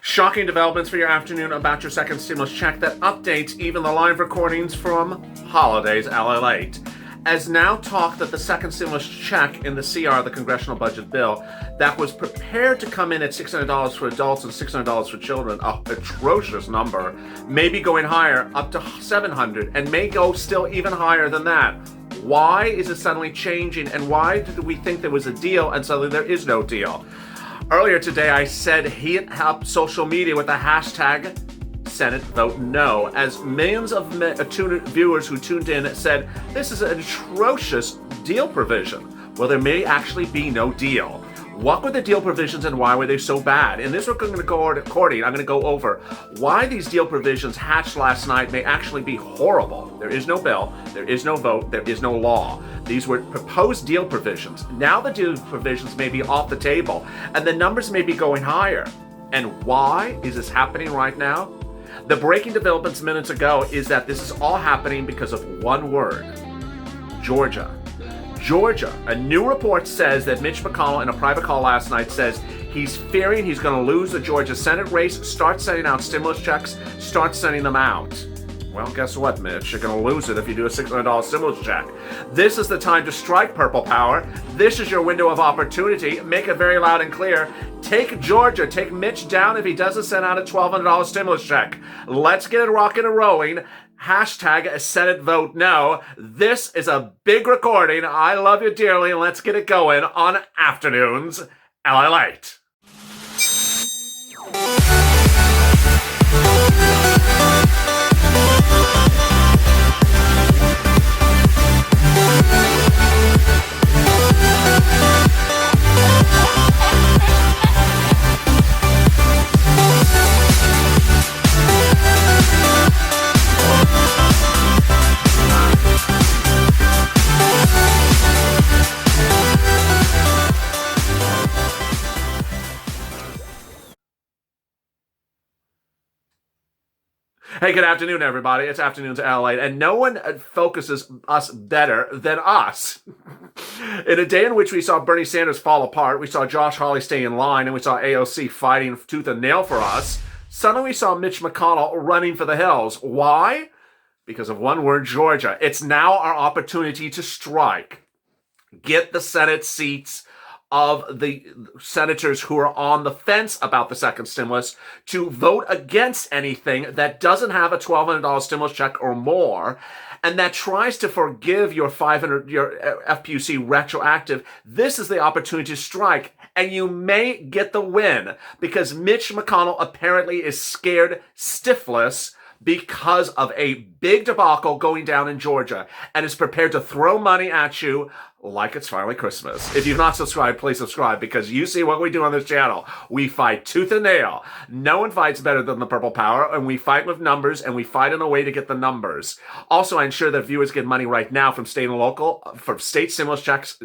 Shocking developments for your afternoon about your second stimulus check that updates even the live recordings from holidays LALATE. As now talk that the second stimulus check in the CR, the Congressional Budget Bill, that was prepared to come in at $600 for adults and $600 for children, an atrocious number, may be going higher, up to $700, and may go still even higher than that. Why is it suddenly changing, and why did we think there was a deal and suddenly there is no deal? Earlier today, I said heat up social media with the hashtag Senate Vote No, as millions of viewers who tuned in said this is an atrocious deal provision. Well, there may actually be no deal. What were the deal provisions and why were they so bad? In this recording, I'm going to go over why these deal provisions hatched last night may actually be horrible. There is no bill, there is no vote, there is no law. These were proposed deal provisions. Now the deal provisions may be off the table and the numbers may be going higher. And why is this happening right now? The breaking developments minutes ago is that this is all happening because of one word: Georgia. Georgia. A new report says that Mitch McConnell, in a private call last night, says he's fearing he's going to lose the Georgia Senate race, start sending out stimulus checks, start sending them out. Well, guess what, Mitch? You're going to lose it if you do a $600 stimulus check. This is the time to strike purple power. This is your window of opportunity. Make it very loud and clear. Take Georgia. Take Mitch down if he doesn't send out a $1,200 stimulus check. Let's get it rocking and rolling. Hashtag Senate Vote No. This is a big recording. I love you dearly, and let's get it going on Afternoons LALATE. Hey, good afternoon, everybody. It's Afternoons LALATE, and no one focuses us better than us. In a day in which we saw Bernie Sanders fall apart, we saw Josh Hawley stay in line, and we saw AOC fighting tooth and nail for us, suddenly we saw Mitch McConnell running for the hills. Why? Because of one word: Georgia. It's now our opportunity to strike. Get the Senate seats of the senators who are on the fence about the second stimulus to vote against anything that doesn't have a $1,200 stimulus check or more, and that tries to forgive your FPUC retroactive. This is the opportunity to strike, and you may get the win, because Mitch McConnell apparently is scared stiffless because of a big debacle going down in Georgia, and is prepared to throw money at you like it's finally Christmas. If you've not subscribed, please subscribe, because you see what we do on this channel. We fight tooth and nail. No one fights better than the purple power, and we fight with numbers, and we fight in a way to get the numbers. Also, I ensure that viewers get money right now from state and local, for state stimulus checks,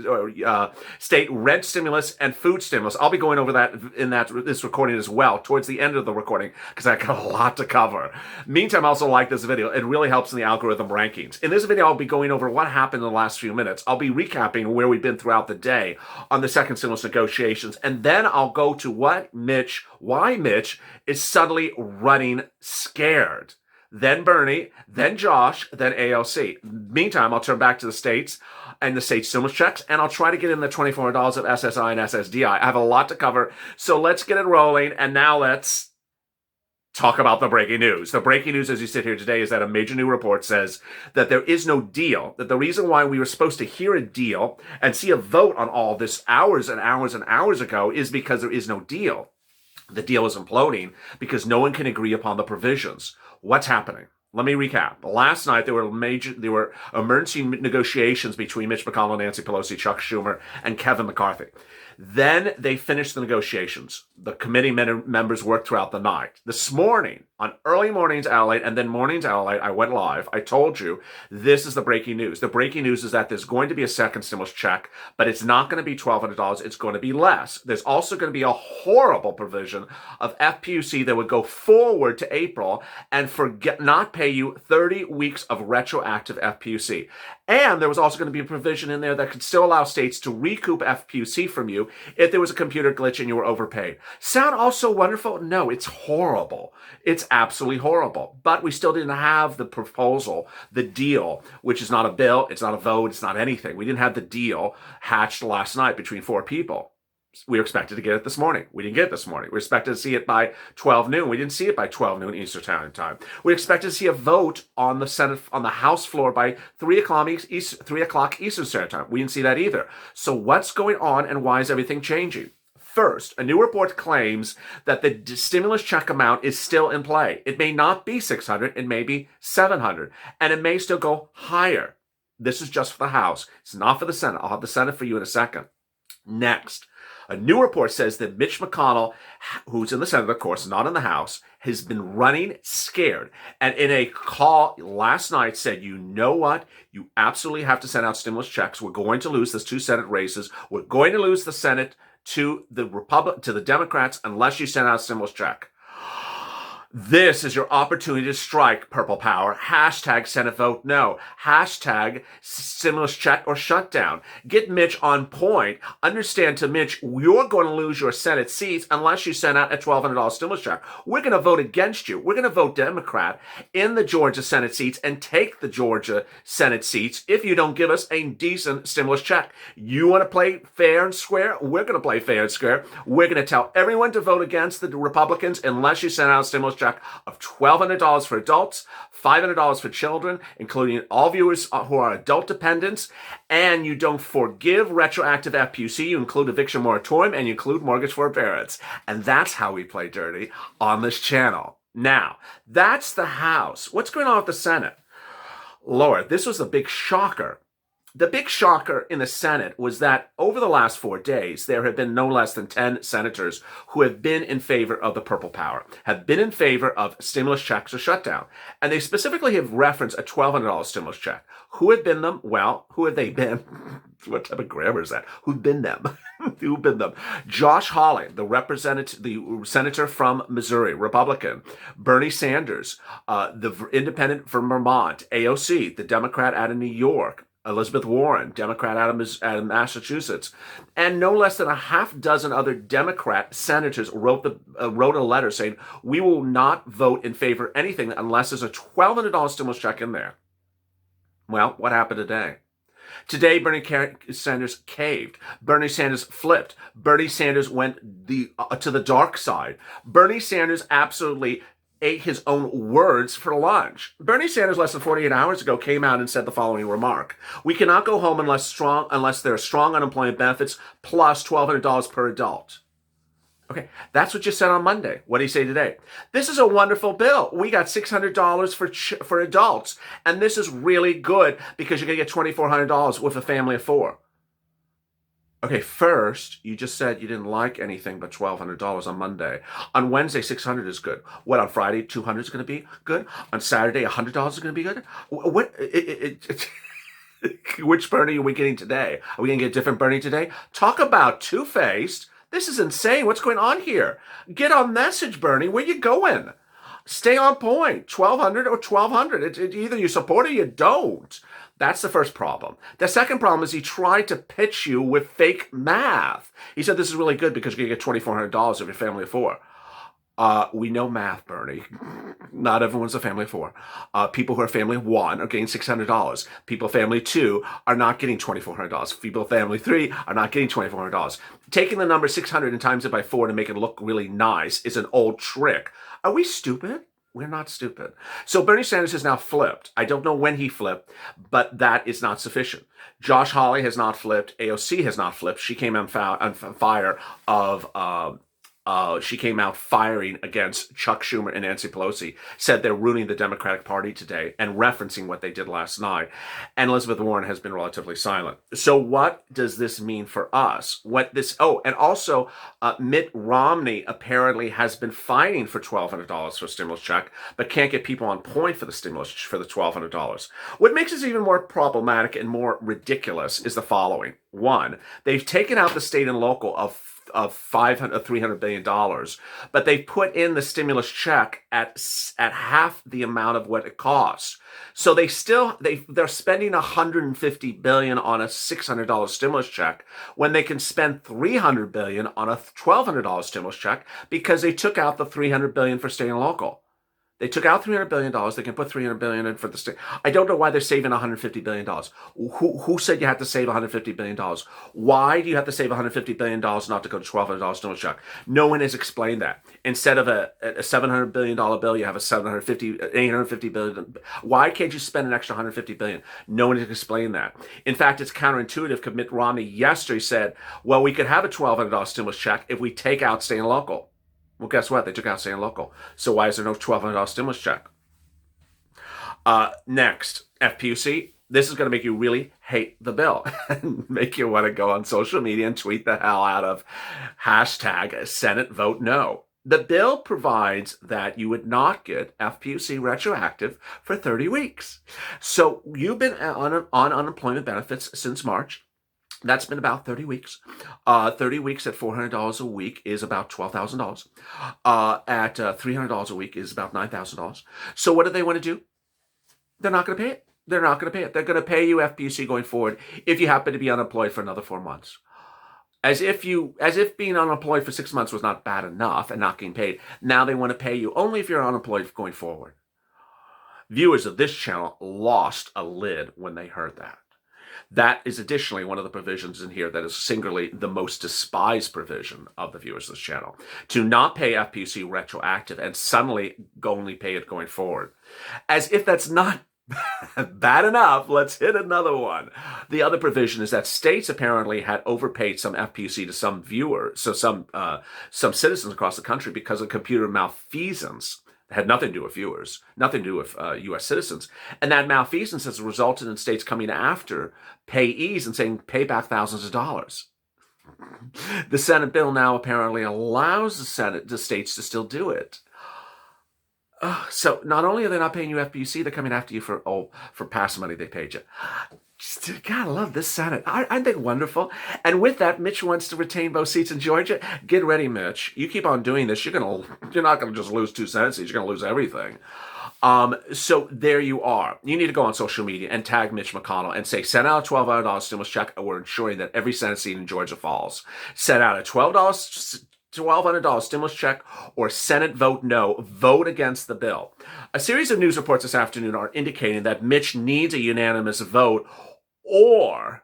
state rent stimulus, and food stimulus. I'll be going over that in this recording as well, towards the end of the recording, because I got a lot to cover. Meantime, also like this video. It really helps in the algorithm rankings. In this video, I'll be going over what happened in the last few minutes. I'll be recapping where we've been throughout the day on the second stimulus negotiations, and then I'll go to why Mitch is suddenly running scared. Then Bernie, then Josh, then AOC. Meantime, I'll turn back to the states and the state stimulus checks, and I'll try to get in the $24 of SSI and SSDI. I have a lot to cover, so let's get it rolling, and now let's talk about the breaking news. The breaking news as you sit here today is that a major new report says that there is no deal, that the reason why we were supposed to hear a deal and see a vote on all this hours and hours and hours ago is because there is no deal. The deal is imploding because no one can agree upon the provisions. What's happening? Let me recap. Last night, there were emergency negotiations between Mitch McConnell, Nancy Pelosi, Chuck Schumer, and Kevin McCarthy. Then they finished the negotiations. The committee members worked throughout the night. This morning, on early mornings LALATE and then mornings LALATE, I went live. I told you this is the breaking news. The breaking news is that there's going to be a second stimulus check, but it's not going to be $1,200. It's going to be less. There's also going to be a horrible provision of FPUC that would go forward to April and not pay you 30 weeks of retroactive FPUC. And there was also going to be a provision in there that could still allow states to recoup FPUC from you you if there was a computer glitch and you were overpaid. Sound also wonderful? No, it's horrible. It's absolutely horrible. But we still didn't have the proposal, the deal, which is not a bill, it's not a vote, it's not anything. We didn't have the deal hatched last night between 4 people. We were expected to get it this morning. We didn't get it this morning. We expected to see it by 12 noon. We didn't see it by 12 noon Eastern Standard Time. We expected to see a vote on the Senate, on the House floor by 3 o'clock Eastern Standard Time. We didn't see that either. So what's going on and why is everything changing? First, a new report claims that the stimulus check amount is still in play. It may not be 600, it may be 700, and it may still go higher. This is just for the House. It's not for the Senate. I'll have the Senate for you in a second. Next, a new report says that Mitch McConnell, who's in the Senate, of course, not in the House, has been running scared. And in a call last night said, you know what? You absolutely have to send out stimulus checks. We're going to lose those 2 Senate races. We're going to lose the Senate to the Democrats unless you send out a stimulus check. This is your opportunity to strike purple power. Hashtag Senate vote no. Hashtag stimulus check or shutdown. Get Mitch on point. Understand to Mitch, you're going to lose your Senate seats unless you send out a $1,200 stimulus check. We're going to vote against you. We're going to vote Democrat in the Georgia Senate seats and take the Georgia Senate seats if you don't give us a decent stimulus check. You want to play fair and square? We're going to play fair and square. We're going to tell everyone to vote against the Republicans unless you send out a stimulus check of $1,200 for adults, $500 for children, including all viewers who are adult dependents, and you don't forgive retroactive FPUC, you include eviction moratorium, and you include mortgage forbearance. And that's how we play dirty on this channel. Now, that's the House. What's going on with the Senate? Lord, this was a big shocker. The big shocker in the Senate was that over the last 4 days, there have been no less than 10 senators who have been in favor of the purple power, have been in favor of stimulus checks or shutdown. And they specifically have referenced a $1,200 stimulus check. Who have been them? Well, who have they been? What type of grammar is that? Who've been them? Who've been them? Josh Hawley, the senator from Missouri, Republican. Bernie Sanders, the independent from Vermont. AOC, the Democrat out of New York. Elizabeth Warren, Democrat out of Massachusetts, and no less than a half dozen other Democrat senators wrote a letter saying, we will not vote in favor of anything unless there's a $1,200 stimulus check in there. Well, what happened today? Today, Bernie Sanders caved. Bernie Sanders flipped. Bernie Sanders went to the dark side. Bernie Sanders absolutely ate his own words for lunch. Bernie Sanders, less than 48 hours ago, came out and said the following remark. We cannot go home unless there are strong unemployment benefits plus $1,200 per adult. Okay, that's what you said on Monday. What did he say today? This is a wonderful bill. We got $600 for adults, and this is really good because you're going to get $2,400 with a family of 4. Okay, first, you just said you didn't like anything but $1,200 on Monday. On Wednesday, $600 is good. What, on Friday, $200 is going to be good? On Saturday, $100 is going to be good? Which Bernie are we getting today? Are we going to get a different Bernie today? Talk about two-faced. This is insane. What's going on here? Get on message, Bernie. Where you going? Stay on point. 1,200 or 1,200. Either you support or you don't. That's the first problem. The second problem is he tried to pitch you with fake math. He said this is really good because you're going to get $2,400 if your family of 4. We know math, Bernie. Not everyone's a family of 4. People who are family of 1 are getting $600. People family 2 are not getting $2,400. People family 3 are not getting $2,400. Taking the number 600 and times it by 4 to make it look really nice is an old trick. Are we stupid? We're not stupid. So Bernie Sanders has now flipped. I don't know when he flipped, but that is not sufficient. Josh Hawley has not flipped. AOC has not flipped. She came on fire of she came out firing against Chuck Schumer and Nancy Pelosi, said they're ruining the Democratic Party today and referencing what they did last night. And Elizabeth Warren has been relatively silent. So what does this mean for us? And also Mitt Romney apparently has been fighting for $1,200 for a stimulus check, but can't get people on point for the stimulus for the $1,200. What makes this even more problematic and more ridiculous is the following. One, they've taken out the state and local of $300 billion, but they put in the stimulus check at half the amount of what it costs. So they're spending $150 billion on a $600 stimulus check when they can spend $300 billion on a $1,200 stimulus check because they took out the $300 billion for staying local. They took out $300 billion. They can put $300 billion in for the state. I don't know why they're saving $150 billion. Who said you had to save $150 billion? Why do you have to save $150 billion not to go to $1,200 stimulus check? No one has explained that. Instead of a $700 billion bill, you have $850 billion. Why can't you spend an extra $150 billion? No one has explained that. In fact, it's counterintuitive because Mitt Romney yesterday said, well, we could have a $1,200 stimulus check if we take out staying local. Well, guess what? They took out staying local. So why is there no $1,200 stimulus check? Next, FPUC. This is going to make you really hate the bill and make you want to go on social media and tweet the hell out of hashtag Senate vote no. The bill provides that you would not get FPUC retroactive for 30 weeks. So you've been on unemployment benefits since March. That's been about 30 weeks. 30 weeks at $400 a week is about $12,000. At $300 a week is about $9,000. So what do they want to do? They're not going to pay it. They're not going to pay it. They're going to pay you FPUC going forward if you happen to be unemployed for another 4 months. As if being unemployed for 6 months was not bad enough and not getting paid. Now they want to pay you only if you're unemployed going forward. Viewers of this channel lost a lid when they heard that. That is additionally one of the provisions in here that is singularly the most despised provision of the viewers of this channel. To not pay FPUC retroactive and suddenly only pay it going forward. As if that's not bad enough, let's hit another one. The other provision is that states apparently had overpaid some FPUC to some viewers, so some citizens across the country because of computer malfeasance. It had nothing to do with viewers, nothing to do with U.S. citizens. And that malfeasance has resulted in states coming after payees and saying, pay back thousands of dollars. The Senate bill now apparently allows the states to still do it. So not only are they not paying you FPUC, they're coming after you for past money they paid you. God, I love this Senate. Aren't they wonderful? And with that, Mitch wants to retain both seats in Georgia. Get ready, Mitch. You keep on doing this, you're not going to just lose 2 Senate seats. You're going to lose everything. So there you are. You need to go on social media and tag Mitch McConnell and say, send out a $1,200 stimulus check, and we're ensuring that every Senate seat in Georgia falls. Send out a $1,200 stimulus check or Senate vote no. Vote against the bill. A series of news reports this afternoon are indicating that Mitch needs a unanimous vote or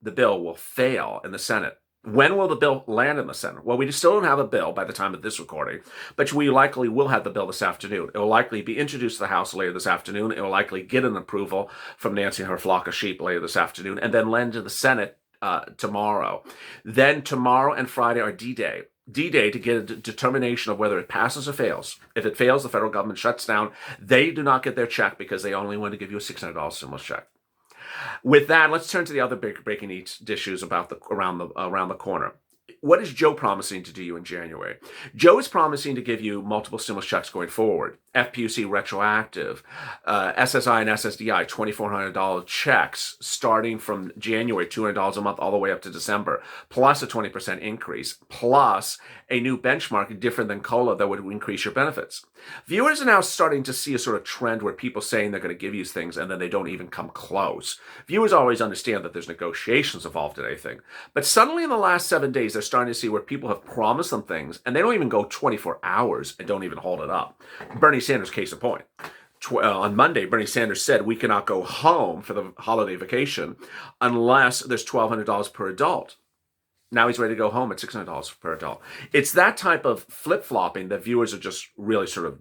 the bill will fail in the Senate. When will the bill land in the Senate? Well, we still don't have a bill by the time of this recording, but we likely will have the bill this afternoon. It will likely be introduced to the House later this afternoon. It will likely get an approval from Nancy and her flock of sheep later this afternoon, and then land to the Senate tomorrow. Then tomorrow and Friday are D-Day. D-Day to get a determination of whether it passes or fails. If it fails, the federal government shuts down. They do not get their check because they only want to give you a $600 stimulus check. With that, let's turn to the other big breaking issues about around the corner. What is Joe promising to do you in January? Joe is promising to give you multiple stimulus checks going forward. FPUC retroactive, SSI and SSDI, $2,400 checks starting from January, $200 a month all the way up to December, plus a 20% increase, plus a new benchmark different than COLA that would increase your benefits. Viewers are now starting to see a sort of trend where people saying they're going to give you things and then they don't even come close. Viewers always understand that there's negotiations involved in anything, but suddenly in the last 7 days, they're starting to see where people have promised them things and they don't even go 24 hours and don't even hold it up. Bernie Sanders, case in point. On Monday, Bernie Sanders said we cannot go home for the holiday vacation unless there's $1,200 per adult. Now he's ready to go home at $600 per adult. It's that type of flip-flopping that viewers are just really sort of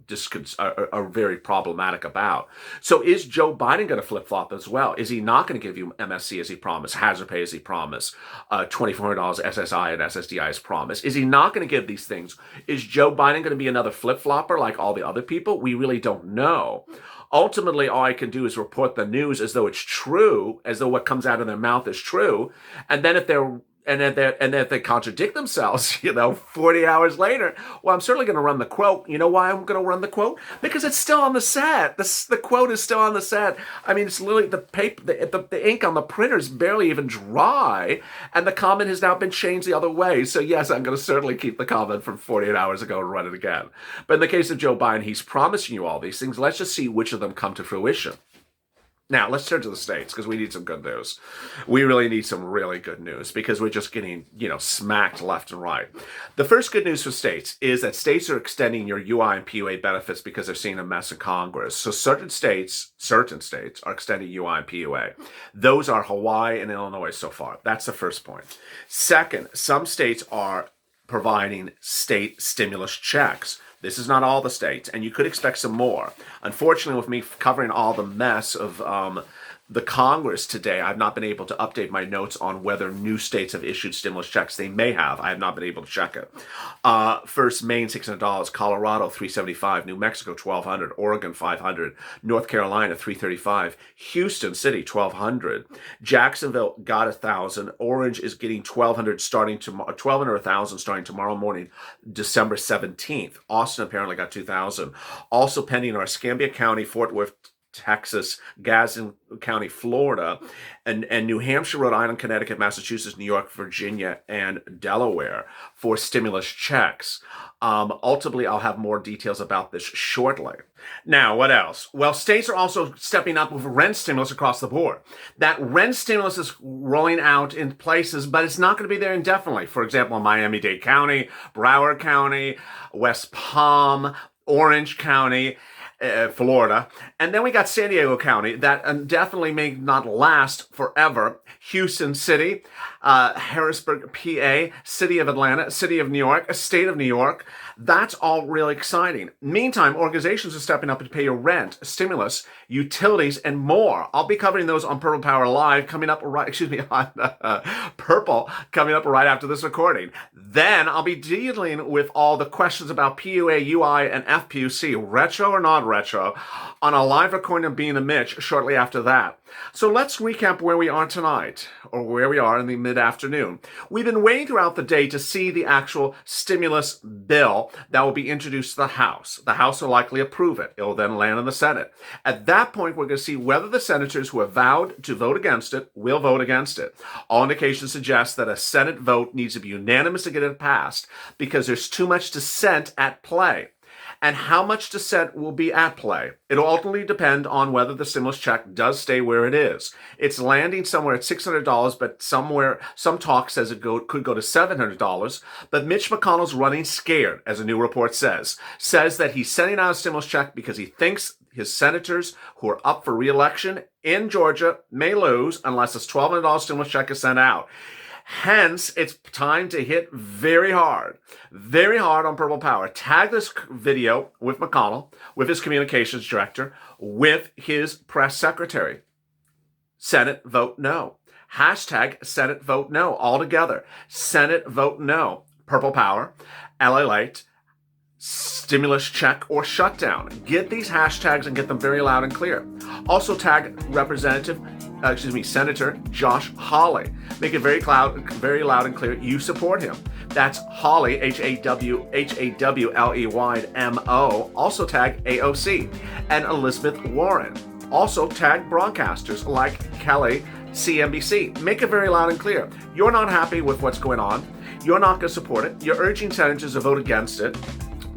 are very problematic about. So is Joe Biden going to flip-flop as well? Is he not going to give you MSC as he promised, hazard pay as he promised, $2,400 SSI and SSDI as promised? Is he not going to give these things? Is Joe Biden going to be another flip-flopper like all the other people? We really don't know. Ultimately, all I can do is report the news as though it's true, as though what comes out of their mouth is true. And then if they're and if they contradict themselves, 40 hours later, well, I'm certainly going to run the quote. You know why I'm going to run the quote? Because it's still on the set. The quote is still on the set. I mean, it's literally the paper, the ink on the printer is barely even dry, and the comment has now been changed the other way. So yes, I'm going to certainly keep the comment from 48 hours ago and run it again. But in the case of Joe Biden, he's promising you all these things. Let's just see which of them come to fruition. Now, let's turn to the states, because we need some good news. We really need some really good news, because we're just getting, smacked left and right. The first good news for states is that states are extending your UI and PUA benefits because they're seeing a mess in Congress. So certain states are extending UI and PUA. Those are Hawaii and Illinois so far. That's the first point. Second, some states are providing state stimulus checks. This is not all the states, and you could expect some more. Unfortunately, with me covering all the mess of the Congress today, I've not been able to update my notes on whether new states have issued stimulus checks. They may have. I have not been able to check it. First, Maine, $600. Colorado, $375. New Mexico, $1,200. Oregon, $500. North Carolina, $335. Houston City, $1,200. Jacksonville got $1,000. Orange is getting $1,200 starting tomorrow. $1,200 or $1,000 starting tomorrow morning, December 17th. Austin apparently got $2,000. Also pending are Escambia County, Fort Worth, Texas, Gadsden County, Florida, and New Hampshire, Rhode Island, Connecticut, Massachusetts, New York, Virginia, and Delaware for stimulus checks. Ultimately, I'll have more details about this shortly. Now, what else? Well, states are also stepping up with rent stimulus across the board. That rent stimulus is rolling out in places, but it's not going to be there indefinitely. For example, Miami-Dade County, Broward County, West Palm, Orange County, Florida. And then we got San Diego County that definitely may not last forever. Houston City, Harrisburg, PA, City of Atlanta, City of New York, State of New York. That's all really exciting. Meantime, organizations are stepping up to pay your rent, stimulus, utilities, and more. I'll be covering those on Purple Power Live coming up on Purple coming up right after this recording. Then I'll be dealing with all the questions about PUA, UI, and FPUC, retro or not retro, on a live recording of Being a Mitch shortly after that. So let's recap where we are tonight, or where we are in the mid-afternoon. We've been waiting throughout the day to see the actual stimulus bill that will be introduced to the House. The House will likely approve it. It will then land in the Senate. At that point, we're going to see whether the senators who have vowed to vote against it will vote against it. All indications suggest that a Senate vote needs to be unanimous to get it passed because there's too much dissent at play. And how much dissent will be at play? It'll ultimately depend on whether the stimulus check does stay where it is. It's landing somewhere at $600, but some talk says it could go to $700. But Mitch McConnell's running scared, as a new report says that he's sending out a stimulus check because he thinks his senators who are up for re-election in Georgia may lose unless this $1,200 stimulus check is sent out. Hence, it's time to hit very hard on Purple Power. Tag this video with McConnell, with his communications director, with his press secretary. Senate vote no. Hashtag Senate vote no. All together. Senate vote no. Purple Power, LALATE, stimulus check or shutdown. Get these hashtags and get them very loud and clear. Also tag Senator Josh Hawley. Make it very loud and clear you support him. That's Hawley, Hawley-M-O. Also tag AOC and Elizabeth Warren. Also tag broadcasters like Kelly, CNBC. Make it very loud and clear. You're not happy with what's going on. You're not going to support it. You're urging senators to vote against it.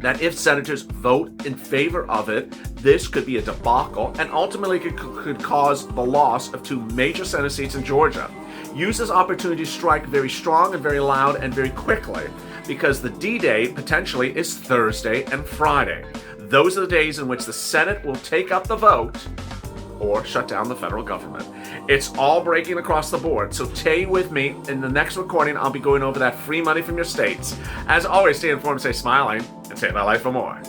That if senators vote in favor of it, this could be a debacle and ultimately could cause the loss of 2 major Senate seats in Georgia. Use this opportunity to strike very strong and very loud and very quickly, because the D-Day potentially is Thursday and Friday. Those are the days in which the Senate will take up the vote or shut down the federal government. It's all breaking across the board, so stay with me. In the next recording, I'll be going over that free money from your states. As always, stay informed, stay smiling, and save my life for more.